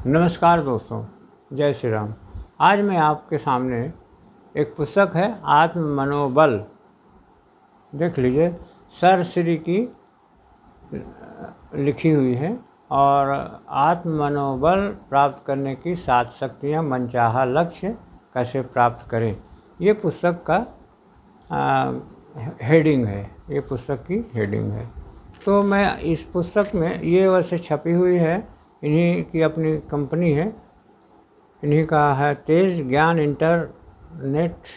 नमस्कार दोस्तों, जय श्री राम। आज मैं आपके सामने एक पुस्तक है आत्म मनोबल, देख लीजिए, सर श्री की लिखी हुई है। और आत्म मनोबल प्राप्त करने की 7 शक्तियाँ, मनचाहा लक्ष्य कैसे प्राप्त करें, ये पुस्तक का हेडिंग है। ये पुस्तक की हेडिंग है। तो मैं इस पुस्तक में, ये वैसे छपी हुई है, इन्हीं की अपनी कंपनी है, इन्हीं का है, तेज ज्ञान इंटरनेट,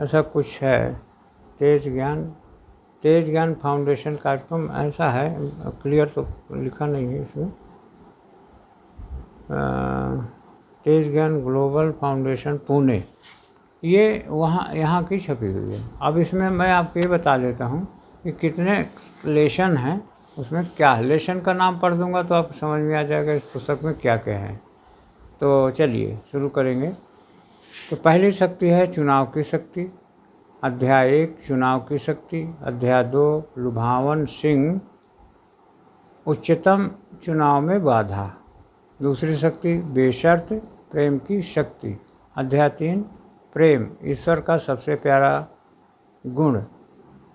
ऐसा कुछ है, तेज ज्ञान फाउंडेशन कार्यक्रम, ऐसा है। क्लियर तो लिखा नहीं है इसमें। तेज ज्ञान ग्लोबल फाउंडेशन पुणे, ये यहाँ की छपी हुई है। अब इसमें मैं आपको ये बता देता हूँ कि कितने लेसन हैं, उसमें क्या है। लेसन का नाम पढ़ दूंगा तो आपको समझ में आ जाएगा इस पुस्तक में क्या क्या है। तो चलिए शुरू करेंगे। तो पहली शक्ति है चुनाव की शक्ति। अध्याय 1 चुनाव की शक्ति। अध्याय 2 लुभावन सिंह उच्चतम चुनाव में बाधा। दूसरी शक्ति बेशर्त प्रेम की शक्ति। अध्याय 3 प्रेम ईश्वर का सबसे प्यारा गुण,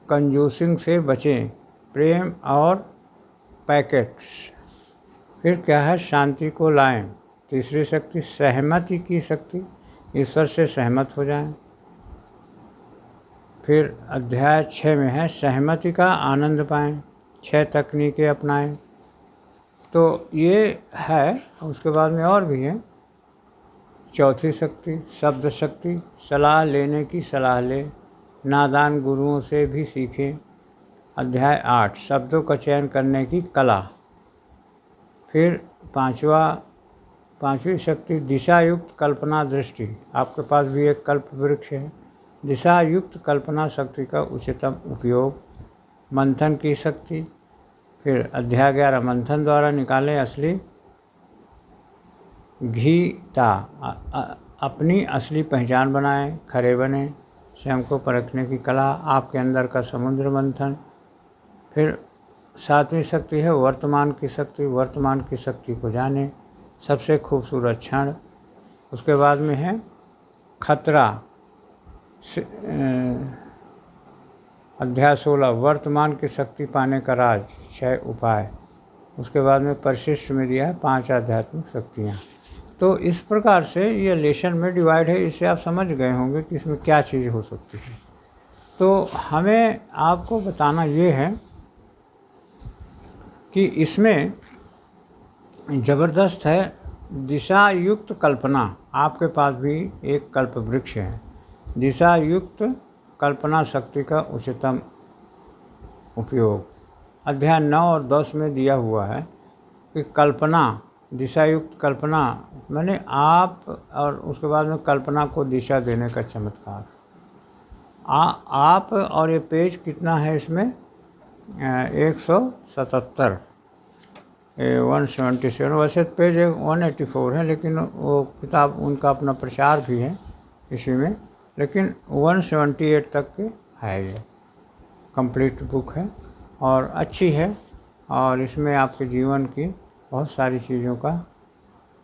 कंजूसिंग से बचें, प्रेम और पैकेट्स। फिर क्या है, शांति को लाएं। तीसरी शक्ति सहमति की शक्ति, ईश्वर से सहमत हो जाएं। फिर अध्याय 6 में है सहमति का आनंद पाएं, 6 तकनीकें अपनाएं। तो ये है। उसके बाद में और भी है। चौथी शक्ति शब्द शक्ति, सलाह लेने की सलाह ले, नादान गुरुओं से भी सीखें। अध्याय 8 शब्दों का चयन करने की कला। फिर पांचवी शक्ति दिशा युक्त कल्पना दृष्टि। आपके पास भी एक कल्प वृक्ष है। दिशा युक्त कल्पना शक्ति का उचितम उपयोग। मंथन की शक्ति। फिर अध्याय 11 मंथन द्वारा निकालें असली घीता, अपनी असली पहचान बनाएं, खरे बने, स्वयं को परखने की कला, आपके अंदर का समुद्र मंथन। फिर 7वीं शक्ति है वर्तमान की शक्ति। वर्तमान की शक्ति को जानें, सबसे खूबसूरत क्षण। उसके बाद में है खतरा। अध्याय 16 वर्तमान की शक्ति पाने का राज, 6 उपाय। उसके बाद में परिशिष्ट में दिया है 5 आध्यात्मिक शक्तियाँ। तो इस प्रकार से ये लेसन में डिवाइड है। इससे आप समझ गए होंगे कि इसमें क्या चीज़ हो सकती है। तो हमें आपको बताना ये है कि इसमें ज़बरदस्त है दिशा युक्त कल्पना। आपके पास भी एक कल्प वृक्ष है। दिशा युक्त कल्पना शक्ति का उच्चतम उपयोग। अध्याय 9 और 10 में दिया हुआ है कि कल्पना, दिशा युक्त कल्पना माने आप, और उसके बाद में कल्पना को दिशा देने का चमत्कार। आप, और ये पेज कितना है इसमें, 177, 177। वैसे पेज 184 है, लेकिन वो किताब उनका अपना प्रचार भी है इसी में, लेकिन 178 तक के है। ये कंप्लीट बुक है और अच्छी है। और इसमें आपके जीवन की बहुत सारी चीज़ों का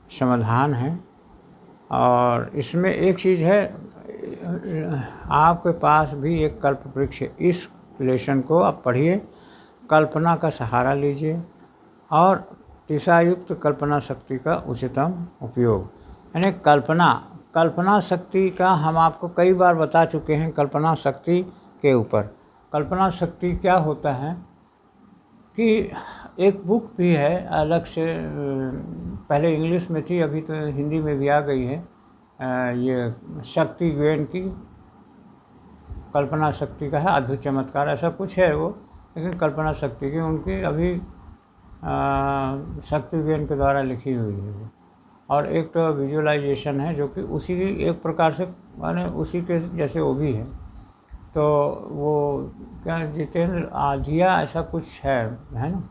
समाधान है। और इसमें एक चीज़ है, आपके पास भी एक कल्प वृक्ष है। इस लेसन को आप पढ़िए, कल्पना का सहारा लीजिए और दिशायुक्त कल्पना शक्ति का उचितम उपयोग। यानी कल्पना शक्ति का हम आपको कई बार बता चुके हैं। कल्पना शक्ति के ऊपर, कल्पना शक्ति क्या होता है कि एक बुक भी है अलग से, पहले इंग्लिश में थी, अभी तो हिंदी में भी आ गई है। ये शक्ति गेन की, कल्पना शक्ति का है अद्भुत चमत्कार, ऐसा कुछ है वो, लेकिन कल्पना शक्ति की उनकी अभी शक्ति गेन के द्वारा लिखी हुई है वो। और एक तो विजुअलाइजेशन है जो कि उसी एक प्रकार से, माने उसी के जैसे वो भी है। तो वो क्या, जितेंद्र आधिया ऐसा कुछ है ना,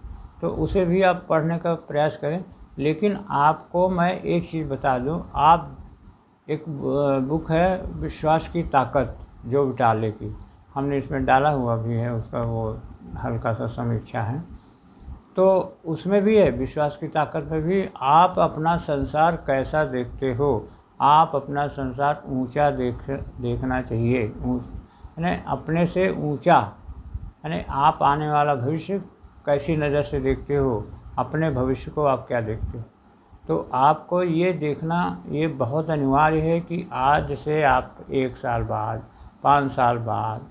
तो उसे भी आप पढ़ने का प्रयास करें। लेकिन आपको मैं एक चीज़ बता दूं, आप एक बुक है विश्वास की ताकत, जो विटाले की, हमने इसमें डाला हुआ भी है, उसका वो हल्का सा समीक्षा है। तो उसमें भी है, विश्वास की ताकत में भी आप अपना संसार कैसा देखते हो। आप अपना संसार ऊंचा देखना चाहिए, यानी अपने से ऊंचा, यानी आप आने वाला भविष्य कैसी नज़र से देखते हो, अपने भविष्य को आप क्या देखते हो। तो आपको ये देखना ये बहुत अनिवार्य है कि आज से आप 1 साल बाद, 5 साल बाद,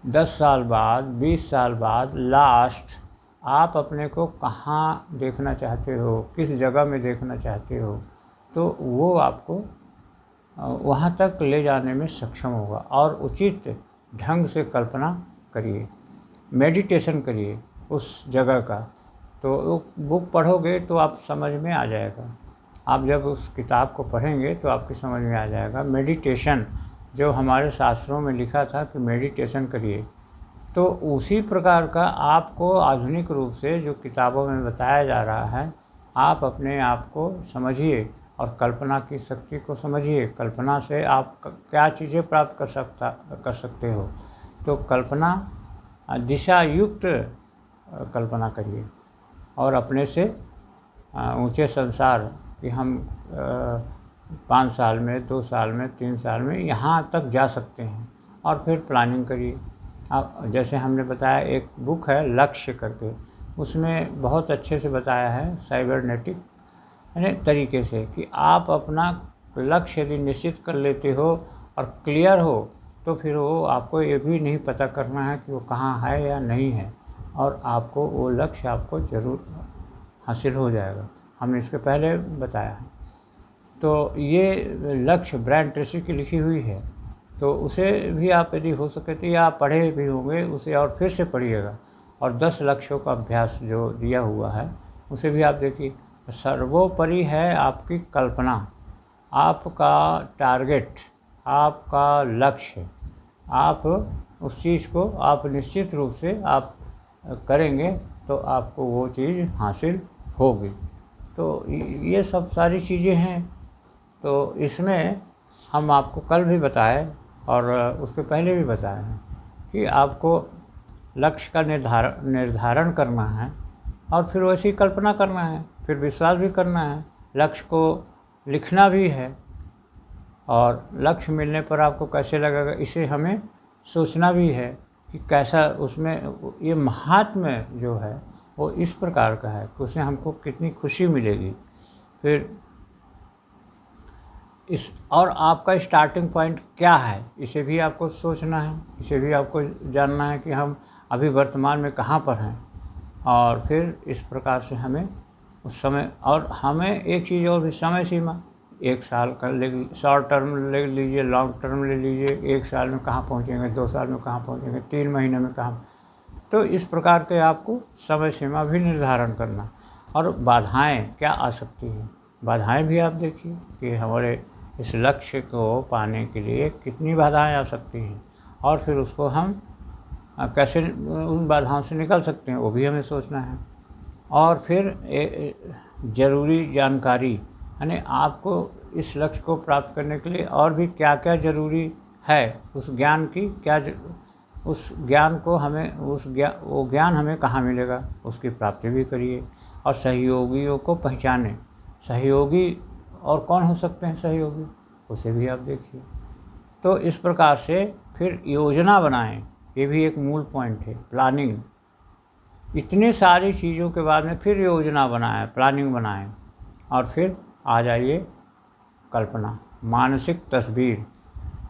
10 साल बाद, 20 साल बाद लास्ट आप अपने को कहाँ देखना चाहते हो, किस जगह में देखना चाहते हो, तो वो आपको वहाँ तक ले जाने में सक्षम होगा। और उचित ढंग से कल्पना करिए, मेडिटेशन करिए उस जगह का। तो बुक पढ़ोगे तो आप समझ में आ जाएगा। आप जब उस किताब को पढ़ेंगे तो आपकी समझ में आ जाएगा। मेडिटेशन जो हमारे शास्त्रों में लिखा था कि मेडिटेशन करिए, तो उसी प्रकार का आपको आधुनिक रूप से जो किताबों में बताया जा रहा है, आप अपने आप को समझिए और कल्पना की शक्ति को समझिए। कल्पना से आप क्या चीज़ें प्राप्त कर सकते हो। तो कल्पना दिशा युक्त कल्पना करिए और अपने से ऊंचे संसार कि हम 5 साल में, 2 साल में, 3 साल में यहाँ तक जा सकते हैं। और फिर प्लानिंग करिए। अब जैसे हमने बताया, एक बुक है लक्ष्य करके, उसमें बहुत अच्छे से बताया है साइबरनेटिक यानी तरीके से कि आप अपना लक्ष्य यदि निश्चित कर लेते हो और क्लियर हो, तो फिर वो आपको ये भी नहीं पता करना है कि वो कहाँ है या नहीं है, और आपको वो लक्ष्य आपको ज़रूर हासिल हो जाएगा। हमने इसके पहले बताया है। तो ये लक्ष्य ब्रायन ट्रेसी की लिखी हुई है, तो उसे भी आप यदि हो सके तो, या आप पढ़े भी होंगे उसे और फिर से पढ़िएगा। और 10 लक्ष्यों का अभ्यास जो दिया हुआ है उसे भी आप देखिए। सर्वोपरि है आपकी कल्पना, आपका टारगेट, आपका लक्ष्य। आप उस चीज़ को आप निश्चित रूप से आप करेंगे तो आपको वो चीज़ हासिल होगी। तो ये सब सारी चीज़ें हैं। तो इसमें हम आपको कल भी बताए और उसके पहले भी बताए हैं कि आपको लक्ष्य का निर्धारण करना है और फिर वैसी कल्पना करना है, फिर विश्वास भी करना है, लक्ष्य को लिखना भी है, और लक्ष्य मिलने पर आपको कैसे लगेगा इसे हमें सोचना भी है कि कैसा उसमें ये महात्म्य जो है वो इस प्रकार का है कि उससे हमको कितनी खुशी मिलेगी। फिर इस और आपका स्टार्टिंग पॉइंट क्या है इसे भी आपको सोचना है, इसे भी आपको जानना है कि हम अभी वर्तमान में कहाँ पर हैं। और फिर इस प्रकार से हमें उस समय, और हमें एक चीज़ और भी, समय सीमा 1 साल का ले, शॉर्ट टर्म ले लीजिए, लॉन्ग टर्म ले लीजिए। 1 साल में कहाँ पहुँचेंगे, 2 साल में कहाँ पहुँचेंगे, 3 महीने में कहाँ। तो इस प्रकार के आपको समय सीमा भी निर्धारण करना। और बाधाएं क्या आ सकती हैं, बाधाएं भी आप देखिए कि हमारे इस लक्ष्य को पाने के लिए कितनी बाधाएं आ सकती हैं, और फिर उसको हम कैसे उन बाधाओं से निकल सकते हैं वो भी हमें सोचना है। और फिर ज़रूरी जानकारी, यानी आपको इस लक्ष्य को प्राप्त करने के लिए और भी क्या क्या ज़रूरी है, उस ज्ञान की क्या उस ज्ञान को हमें वो ज्ञान हमें कहाँ मिलेगा, उसकी प्राप्ति भी करिए। और सहयोगियों को पहचानें। सहयोगी और कौन हो सकते हैं सहयोगी, उसे भी आप देखिए। तो इस प्रकार से फिर योजना बनाएं, ये भी एक मूल पॉइंट है, प्लानिंग। इतनी सारी चीज़ों के बाद में फिर योजना बनाएं, प्लानिंग बनाएं, और फिर आ जाइए कल्पना, मानसिक तस्वीर,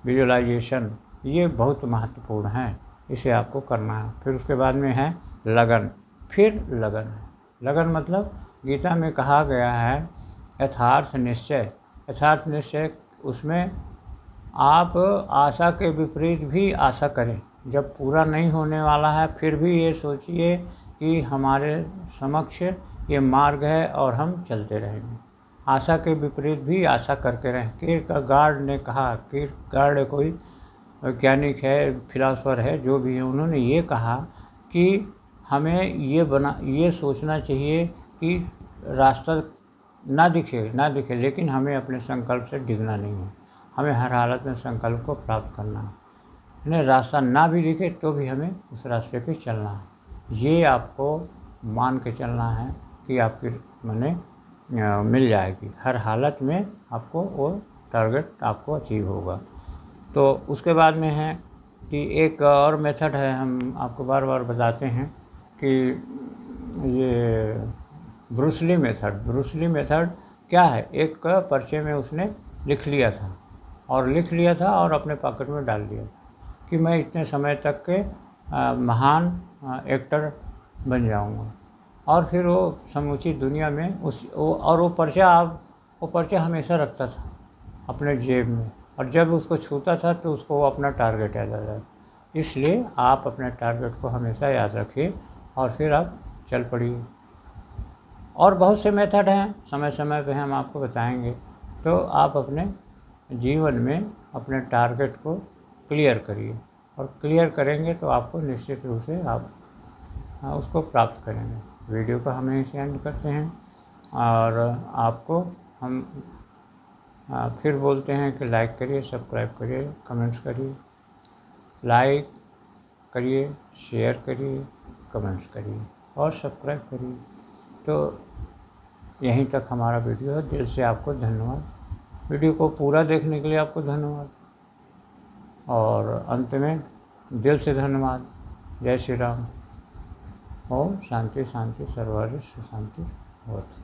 विजुअलाइजेशन। ये बहुत महत्वपूर्ण है, इसे आपको करना है। फिर उसके बाद में है लगन। फिर लगन है, लगन मतलब गीता में कहा गया है यथार्थ निश्चय। यथार्थ निश्चय, उसमें आप आशा के विपरीत भी आशा करें। जब पूरा नहीं होने वाला है फिर भी ये सोचिए कि हमारे समक्ष ये मार्ग है और हम चलते रहेंगे। आशा के विपरीत भी आशा करते रहें। कीरकेगार्ड ने कहा, कीरकेगार्ड कोई वैज्ञानिक है, फिलासफर है, जो भी है, उन्होंने ये कहा कि हमें ये सोचना चाहिए कि रास्ता ना दिखे, लेकिन हमें अपने संकल्प से डिगना नहीं है। हमें हर हालत में संकल्प को प्राप्त करना है। यानी रास्ता ना भी दिखे तो भी हमें उस रास्ते पे चलना है। ये आपको मान के चलना है कि आपकी माने मिल जाएगी, हर हालत में आपको वो टारगेट आपको अचीव होगा। तो उसके बाद में है कि एक और मेथड है, हम आपको बार बार बताते हैं कि ये ब्रूसली मेथड क्या है। एक पर्चे में उसने लिख लिया था और अपने पॉकेट में डाल दिया कि मैं इतने समय तक के महान एक्टर बन जाऊंगा। और फिर वो समूची दुनिया में वो पर्चा हमेशा रखता था अपने जेब में, और जब उसको छूता था तो उसको वो अपना टारगेट याद आ जाता। इसलिए आप अपने टारगेट को हमेशा याद रखिए और फिर आप चल पड़िए। और बहुत से मेथड हैं, समय समय पे हम आपको बताएंगे। तो आप अपने जीवन में अपने टारगेट को क्लियर करिए, और क्लियर करेंगे तो आपको निश्चित रूप से आप उसको प्राप्त करेंगे। वीडियो को हमें सेंड करते हैं, और आपको हम फिर बोलते हैं कि लाइक करिए, सब्सक्राइब करिए, कमेंट्स करिए, लाइक करिए, शेयर करिए, कमेंट्स करिए और सब्सक्राइब करिए। तो यहीं तक हमारा वीडियो है। दिल से आपको धन्यवाद। वीडियो को पूरा देखने के लिए आपको धन्यवाद, और अंत में दिल से धन्यवाद। जय श्री राम। ओम शांति शांति सर्वत्र शांति होती।